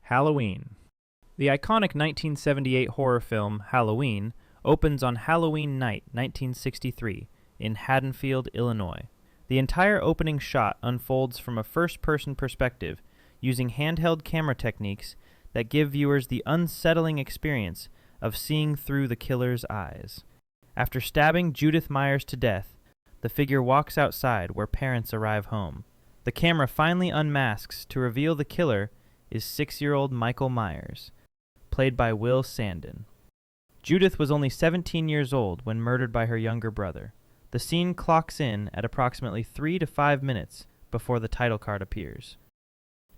Halloween. The iconic 1978 horror film Halloween opens on Halloween night 1963 in Haddonfield, Illinois. The entire opening shot unfolds from a first-person perspective using handheld camera techniques that give viewers the unsettling experience of seeing through the killer's eyes. After stabbing Judith Myers to death, the figure walks outside where parents arrive home. The camera finally unmasks to reveal the killer is 6-year-old Michael Myers, played by Will Sandin. Judith was only 17 years old when murdered by her younger brother. The scene clocks in at approximately 3 to 5 minutes before the title card appears.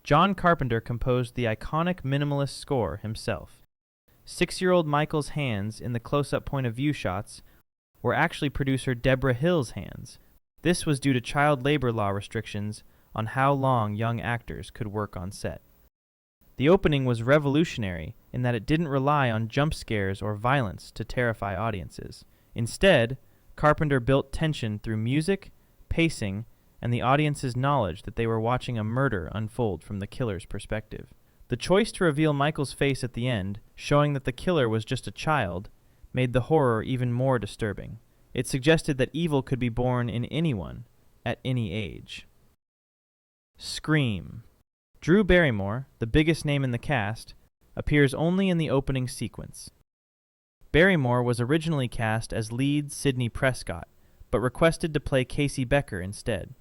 John Carpenter composed the iconic minimalist score himself. 6-year-old Michael's hands in the close-up point-of-view shots were actually producer Deborah Hill's hands. This was due to child labor law restrictions on how long young actors could work on set. The opening was revolutionary in that it didn't rely on jump scares or violence to terrify audiences. Instead, Carpenter built tension through music, pacing, and the audience's knowledge that they were watching a murder unfold from the killer's perspective. The choice to reveal Michael's face at the end, showing that the killer was just a child, made the horror even more disturbing. It suggested that evil could be born in anyone, at any age. Scream. Drew Barrymore, the biggest name in the cast, appears only in the opening sequence. Barrymore was originally cast as lead Sidney Prescott, but requested to play Casey Becker instead.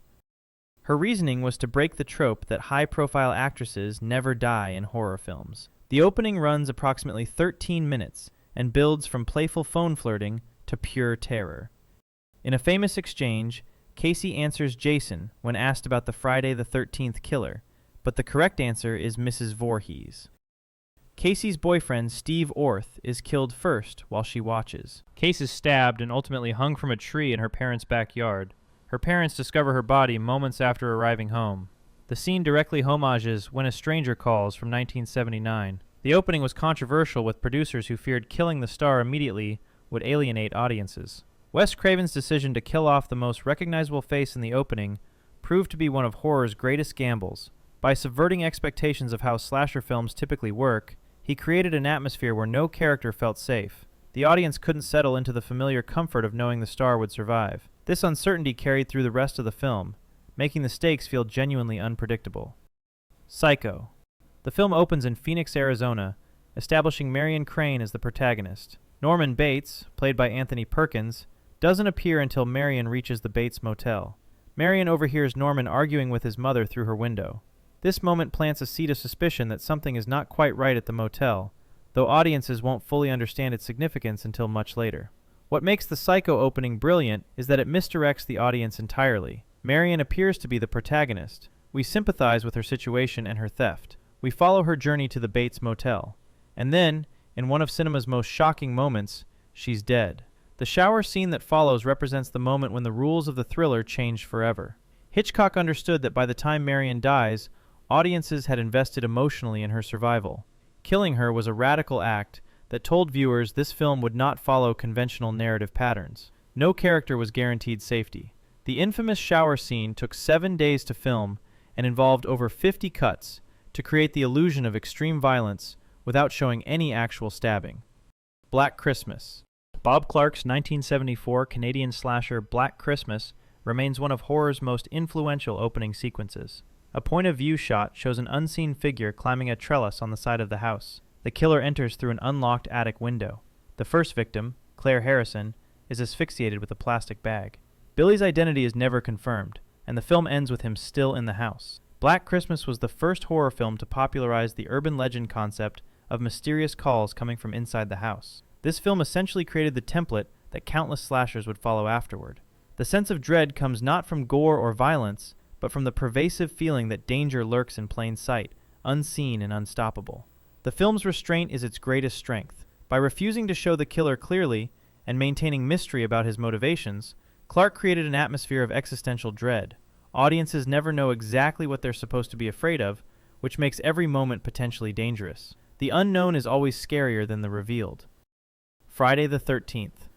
Her reasoning was to break the trope that high-profile actresses never die in horror films. The opening runs approximately 13 minutes and builds from playful phone flirting to pure terror. In a famous exchange, Casey answers Jason when asked about the Friday the 13th killer, but the correct answer is Mrs. Voorhees. Casey's boyfriend, Steve Orth, is killed first while she watches. Case is stabbed and ultimately hung from a tree in her parents' backyard. Her parents discover her body moments after arriving home. The scene directly homages When a Stranger Calls from 1979. The opening was controversial with producers who feared killing the star immediately would alienate audiences. Wes Craven's decision to kill off the most recognizable face in the opening proved to be one of horror's greatest gambles. By subverting expectations of how slasher films typically work, he created an atmosphere where no character felt safe. The audience couldn't settle into the familiar comfort of knowing the star would survive. This uncertainty carried through the rest of the film, making the stakes feel genuinely unpredictable. Psycho. The film opens in Phoenix, Arizona, establishing Marion Crane as the protagonist. Norman Bates, played by Anthony Perkins, doesn't appear until Marion reaches the Bates Motel. Marion overhears Norman arguing with his mother through her window. This moment plants a seed of suspicion that something is not quite right at the motel, though audiences won't fully understand its significance until much later. What makes the Psycho opening brilliant is that it misdirects the audience entirely. Marion appears to be the protagonist. We sympathize with her situation and her theft. We follow her journey to the Bates Motel. And then, in one of cinema's most shocking moments, she's dead. The shower scene that follows represents the moment when the rules of the thriller change forever. Hitchcock understood that by the time Marion dies, audiences had invested emotionally in her survival. Killing her was a radical act that told viewers this film would not follow conventional narrative patterns. No character was guaranteed safety. The infamous shower scene took 7 days to film and involved over 50 cuts to create the illusion of extreme violence without showing any actual stabbing. Black Christmas. Bob Clark's 1974 Canadian slasher Black Christmas remains one of horror's most influential opening sequences. A point-of-view shot shows an unseen figure climbing a trellis on the side of the house. The killer enters through an unlocked attic window. The first victim, Claire Harrison, is asphyxiated with a plastic bag. Billy's identity is never confirmed, and the film ends with him still in the house. Black Christmas was the first horror film to popularize the urban legend concept of mysterious calls coming from inside the house. This film essentially created the template that countless slashers would follow afterward. The sense of dread comes not from gore or violence, but from the pervasive feeling that danger lurks in plain sight, unseen and unstoppable. The film's restraint is its greatest strength. By refusing to show the killer clearly and maintaining mystery about his motivations, Clark created an atmosphere of existential dread. Audiences never know exactly what they're supposed to be afraid of, which makes every moment potentially dangerous. The unknown is always scarier than the revealed. Friday the 13th.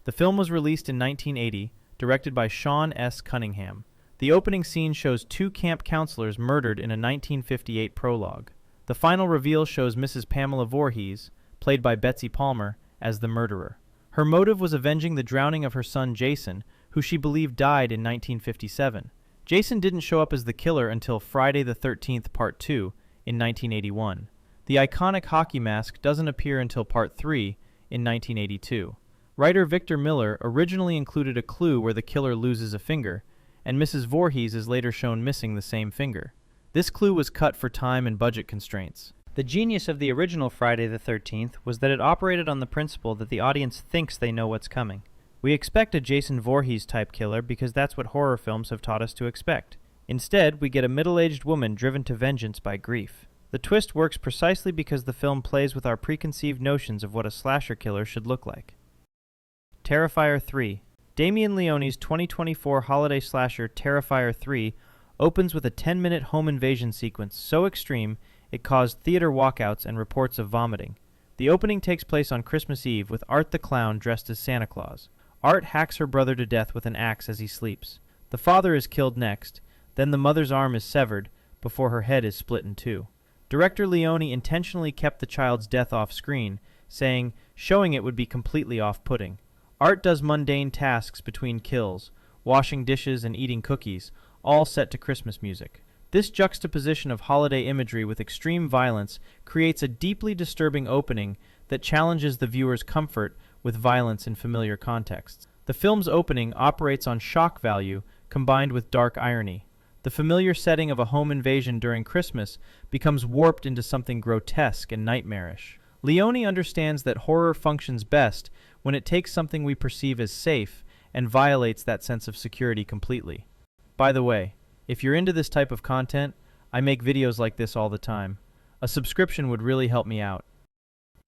The film was released in 1980, directed by Sean S. Cunningham. The opening scene shows 2 camp counselors murdered in a 1958 prologue. The final reveal shows Mrs. Pamela Voorhees, played by Betsy Palmer, as the murderer. Her motive was avenging the drowning of her son Jason, who she believed died in 1957. Jason didn't show up as the killer until Friday the 13th Part 2 in 1981. The iconic hockey mask doesn't appear until Part 3 in 1982. Writer Victor Miller originally included a clue where the killer loses a finger, and Mrs. Voorhees is later shown missing the same finger. This clue was cut for time and budget constraints. The genius of the original Friday the 13th was that it operated on the principle that the audience thinks they know what's coming. We expect a Jason Voorhees-type killer because that's what horror films have taught us to expect. Instead, we get a middle-aged woman driven to vengeance by grief. The twist works precisely because the film plays with our preconceived notions of what a slasher killer should look like. Terrifier 3. Damien Leone's 2024 holiday slasher Terrifier 3 opens with a 10-minute home invasion sequence so extreme it caused theater walkouts and reports of vomiting. The opening takes place on Christmas Eve with Art the Clown dressed as Santa Claus. Art hacks her brother to death with an axe as he sleeps. The father is killed next, then the mother's arm is severed before her head is split in two. Director Leone intentionally kept the child's death off screen, saying showing it would be completely off-putting. Art does mundane tasks between kills, washing dishes and eating cookies, all set to Christmas music. This juxtaposition of holiday imagery with extreme violence creates a deeply disturbing opening that challenges the viewer's comfort with violence in familiar contexts. The film's opening operates on shock value combined with dark irony. The familiar setting of a home invasion during Christmas becomes warped into something grotesque and nightmarish. Leone understands that horror functions best when it takes something we perceive as safe and violates that sense of security completely. By the way, if you're into this type of content, I make videos like this all the time. A subscription would really help me out.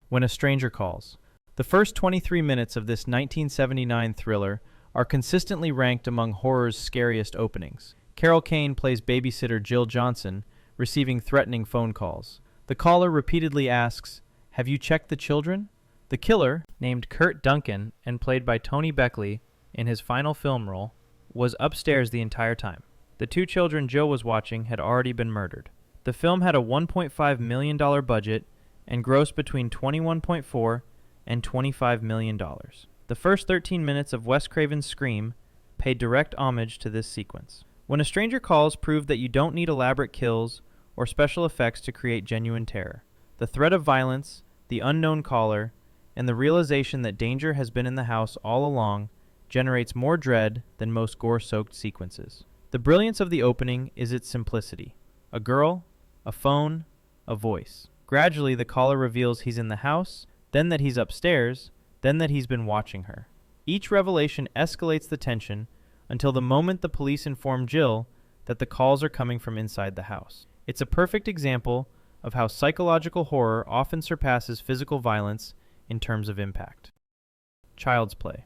When a Stranger Calls. The first 23 minutes of this 1979 thriller are consistently ranked among horror's scariest openings. Carol Kane plays babysitter Jill Johnson, receiving threatening phone calls. The caller repeatedly asks, "Have you checked the children?" The killer, named Kurt Duncan and played by Tony Beckley in his final film role, was upstairs the entire time. The two children Jill was watching had already been murdered. The film had a $1.5 million budget and grossed between $21.4 and $25 million. The first 13 minutes of Wes Craven's Scream paid direct homage to this sequence. When a Stranger Calls proved that you don't need elaborate kills or special effects to create genuine terror. The threat of violence, the unknown caller, and the realization that danger has been in the house all along generates more dread than most gore-soaked sequences. The brilliance of the opening is its simplicity. A girl, a phone, a voice. Gradually, the caller reveals he's in the house, then that he's upstairs, then that he's been watching her. Each revelation escalates the tension until the moment the police inform Jill that the calls are coming from inside the house. It's a perfect example of how psychological horror often surpasses physical violence in terms of impact. Child's Play.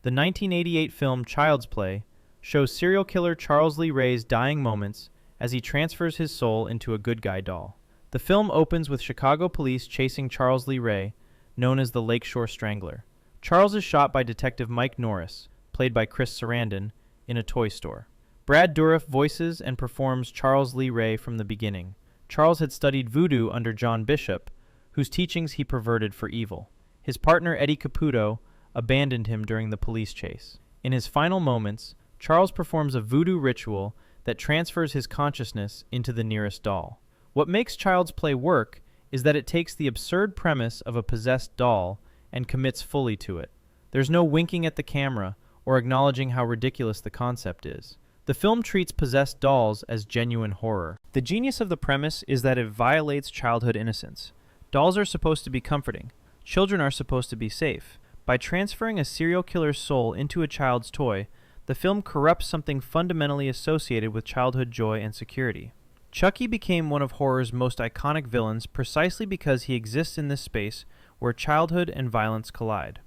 The 1988 film Child's Play shows serial killer Charles Lee Ray's dying moments as he transfers his soul into a good guy doll. The film opens with Chicago police chasing Charles Lee Ray, known as the Lakeshore Strangler. Charles is shot by Detective Mike Norris, played by Chris Sarandon, in a toy store. Brad Dourif voices and performs Charles Lee Ray from the beginning. Charles had studied voodoo under John Bishop, whose teachings he perverted for evil. His partner Eddie Caputo abandoned him during the police chase. In his final moments, Charles performs a voodoo ritual that transfers his consciousness into the nearest doll. What makes Child's Play work is that it takes the absurd premise of a possessed doll and commits fully to it. There's no winking at the camera or acknowledging how ridiculous the concept is. The film treats possessed dolls as genuine horror. The genius of the premise is that it violates childhood innocence. Dolls are supposed to be comforting. Children are supposed to be safe. By transferring a serial killer's soul into a child's toy, the film corrupts something fundamentally associated with childhood joy and security. Chucky became one of horror's most iconic villains precisely because he exists in this space where childhood and violence collide.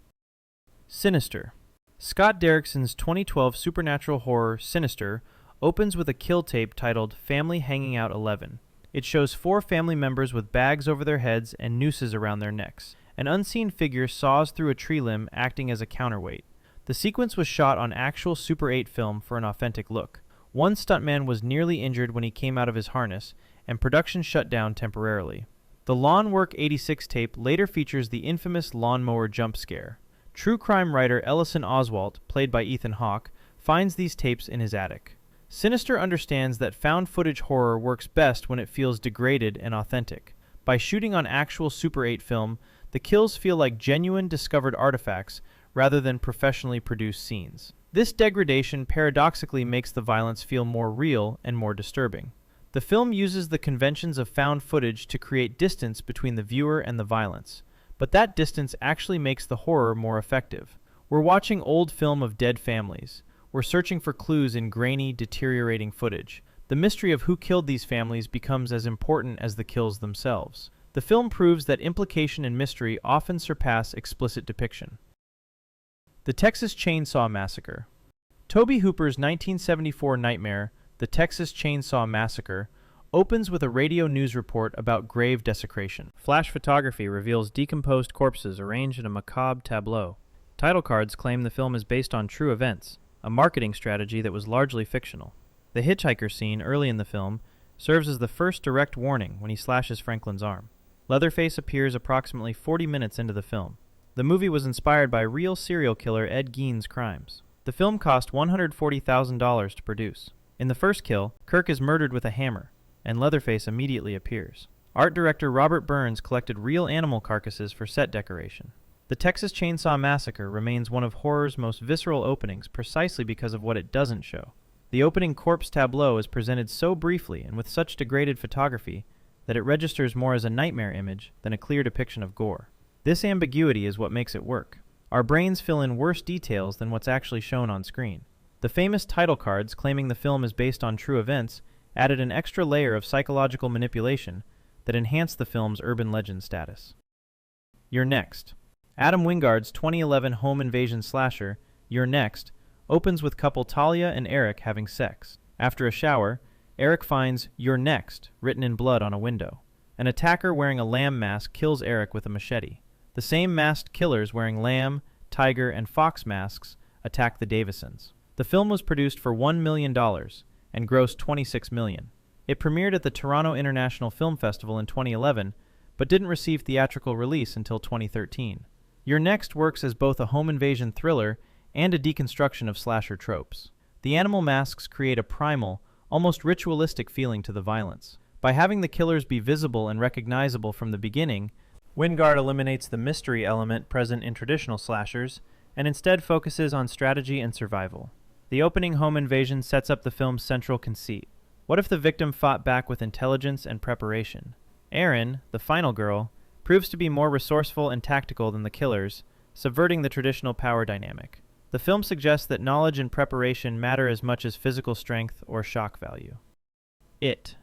Sinister. Scott Derrickson's 2012 supernatural horror Sinister opens with a kill tape titled Family Hanging Out 11. It shows 4 family members with bags over their heads and nooses around their necks. An unseen figure saws through a tree limb, acting as a counterweight. The sequence was shot on actual Super 8 film for an authentic look. One stuntman was nearly injured when he came out of his harness, and production shut down temporarily. The Lawn Work 86 tape later features the infamous lawnmower jump scare. True crime writer Ellison Oswalt, played by Ethan Hawke, finds these tapes in his attic. Sinister understands that found footage horror works best when it feels degraded and authentic. By shooting on actual Super 8 film, the kills feel like genuine discovered artifacts rather than professionally produced scenes. This degradation paradoxically makes the violence feel more real and more disturbing. The film uses the conventions of found footage to create distance between the viewer and the violence, but that distance actually makes the horror more effective. We're watching old film of dead families. We're searching for clues in grainy, deteriorating footage. The mystery of who killed these families becomes as important as the kills themselves. The film proves that implication and mystery often surpass explicit depiction. The Texas Chainsaw Massacre. Tobe Hooper's 1974 nightmare, The Texas Chainsaw Massacre, opens with a radio news report about grave desecration. Flash photography reveals decomposed corpses arranged in a macabre tableau. Title cards claim the film is based on true events, a marketing strategy that was largely fictional. The hitchhiker scene early in the film serves as the first direct warning when he slashes Franklin's arm. Leatherface appears approximately 40 minutes into the film. The movie was inspired by real serial killer Ed Gein's crimes. The film cost $140,000 to produce. In the first kill, Kirk is murdered with a hammer, and Leatherface immediately appears. Art director Robert Burns collected real animal carcasses for set decoration. The Texas Chainsaw Massacre remains one of horror's most visceral openings precisely because of what it doesn't show. The opening corpse tableau is presented so briefly and with such degraded photography that it registers more as a nightmare image than a clear depiction of gore. This ambiguity is what makes it work. Our brains fill in worse details than what's actually shown on screen. The famous title cards claiming the film is based on true events added an extra layer of psychological manipulation that enhanced the film's urban legend status. You're Next. Adam Wingard's 2011 home invasion slasher, You're Next, opens with couple Talia and Eric having sex. After a shower, Eric finds You're Next written in blood on a window. An attacker wearing a lamb mask kills Eric with a machete. The same masked killers wearing lamb, tiger, and fox masks attack the Davisons. The film was produced for $1 million and grossed $26 million. It premiered at the Toronto International Film Festival in 2011, but didn't receive theatrical release until 2013. You're Next works as both a home invasion thriller and a deconstruction of slasher tropes. The animal masks create a primal, almost ritualistic feeling to the violence. By having the killers be visible and recognizable from the beginning, Wingard eliminates the mystery element present in traditional slashers and instead focuses on strategy and survival. The opening home invasion sets up the film's central conceit. What if the victim fought back with intelligence and preparation? Erin, the final girl, proves to be more resourceful and tactical than the killers, subverting the traditional power dynamic. The film suggests that knowledge and preparation matter as much as physical strength or shock value. It.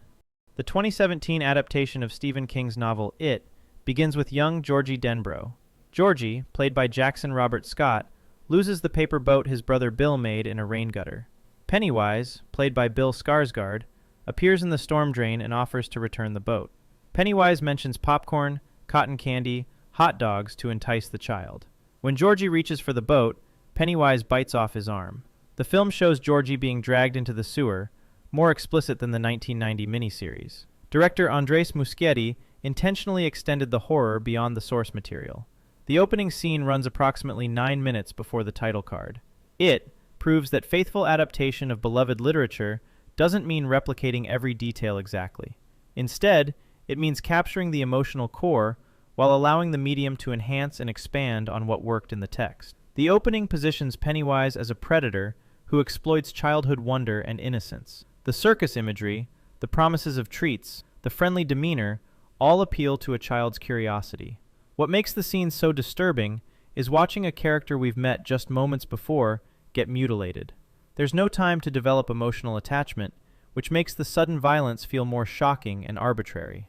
The 2017 adaptation of Stephen King's novel It begins with young Georgie Denbrough. Georgie, played by Jackson Robert Scott, loses the paper boat his brother Bill made in a rain gutter. Pennywise, played by Bill Skarsgård, appears in the storm drain and offers to return the boat. Pennywise mentions popcorn, cotton candy, hot dogs to entice the child. When Georgie reaches for the boat, Pennywise bites off his arm. The film shows Georgie being dragged into the sewer, more explicit than the 1990 miniseries. Director Andres Muschietti intentionally extended the horror beyond the source material. The opening scene runs approximately 9 minutes before the title card. It proves that faithful adaptation of beloved literature doesn't mean replicating every detail exactly. Instead, it means capturing the emotional core while allowing the medium to enhance and expand on what worked in the text. The opening positions Pennywise as a predator who exploits childhood wonder and innocence. The circus imagery, the promises of treats, the friendly demeanor, all appeal to a child's curiosity. What makes the scene so disturbing is watching a character we've met just moments before get mutilated. There's no time to develop emotional attachment, which makes the sudden violence feel more shocking and arbitrary.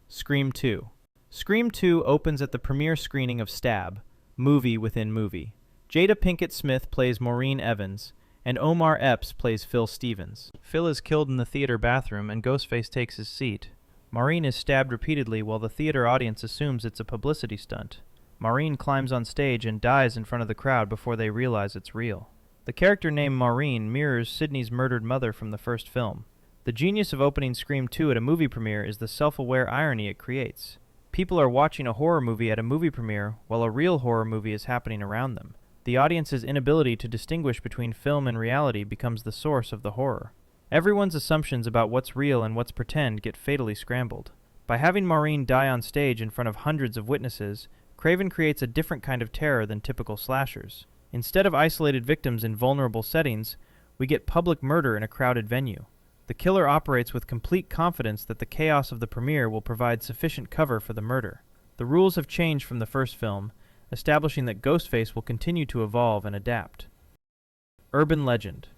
Scream 2. Scream 2 opens at the premiere screening of Stab, movie within movie. Jada Pinkett Smith plays Maureen Evans, and Omar Epps plays Phil Stevens. Phil is killed in the theater bathroom and Ghostface takes his seat. Maureen is stabbed repeatedly while the theater audience assumes it's a publicity stunt. Maureen climbs on stage and dies in front of the crowd before they realize it's real. The character named Maureen mirrors Sidney's murdered mother from the first film. The genius of opening Scream 2 at a movie premiere is the self-aware irony it creates. People are watching a horror movie at a movie premiere while a real horror movie is happening around them. The audience's inability to distinguish between film and reality becomes the source of the horror. Everyone's assumptions about what's real and what's pretend get fatally scrambled. By having Maureen die on stage in front of hundreds of witnesses, Craven creates a different kind of terror than typical slashers. Instead of isolated victims in vulnerable settings, we get public murder in a crowded venue. The killer operates with complete confidence that the chaos of the premiere will provide sufficient cover for the murder. The rules have changed from the first film, establishing that Ghostface will continue to evolve and adapt. Urban Legend.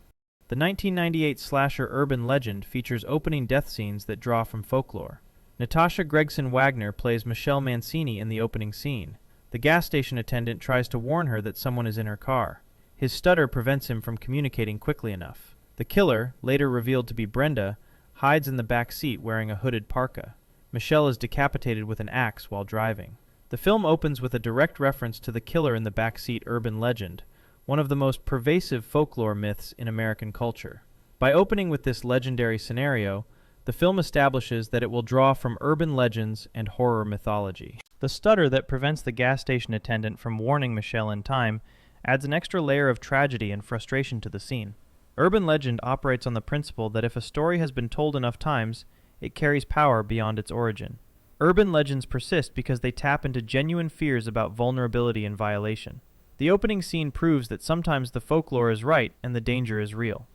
The 1998 slasher Urban Legend features opening death scenes that draw from folklore. Natasha Gregson Wagner plays Michelle Mancini in the opening scene. The gas station attendant tries to warn her that someone is in her car. His stutter prevents him from communicating quickly enough. The killer, later revealed to be Brenda, hides in the back seat wearing a hooded parka. Michelle is decapitated with an axe while driving. The film opens with a direct reference to the killer in the backseat urban legend, one of the most pervasive folklore myths in American culture. By opening with this legendary scenario, the film establishes that it will draw from urban legends and horror mythology. The stutter that prevents the gas station attendant from warning Michelle in time adds an extra layer of tragedy and frustration to the scene. Urban legend operates on the principle that if a story has been told enough times, it carries power beyond its origin. Urban legends persist because they tap into genuine fears about vulnerability and violation. The opening scene proves that sometimes the folklore is right and the danger is real.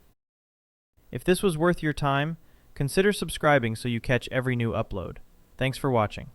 If this was worth your time, consider subscribing so you catch every new upload. Thanks for watching.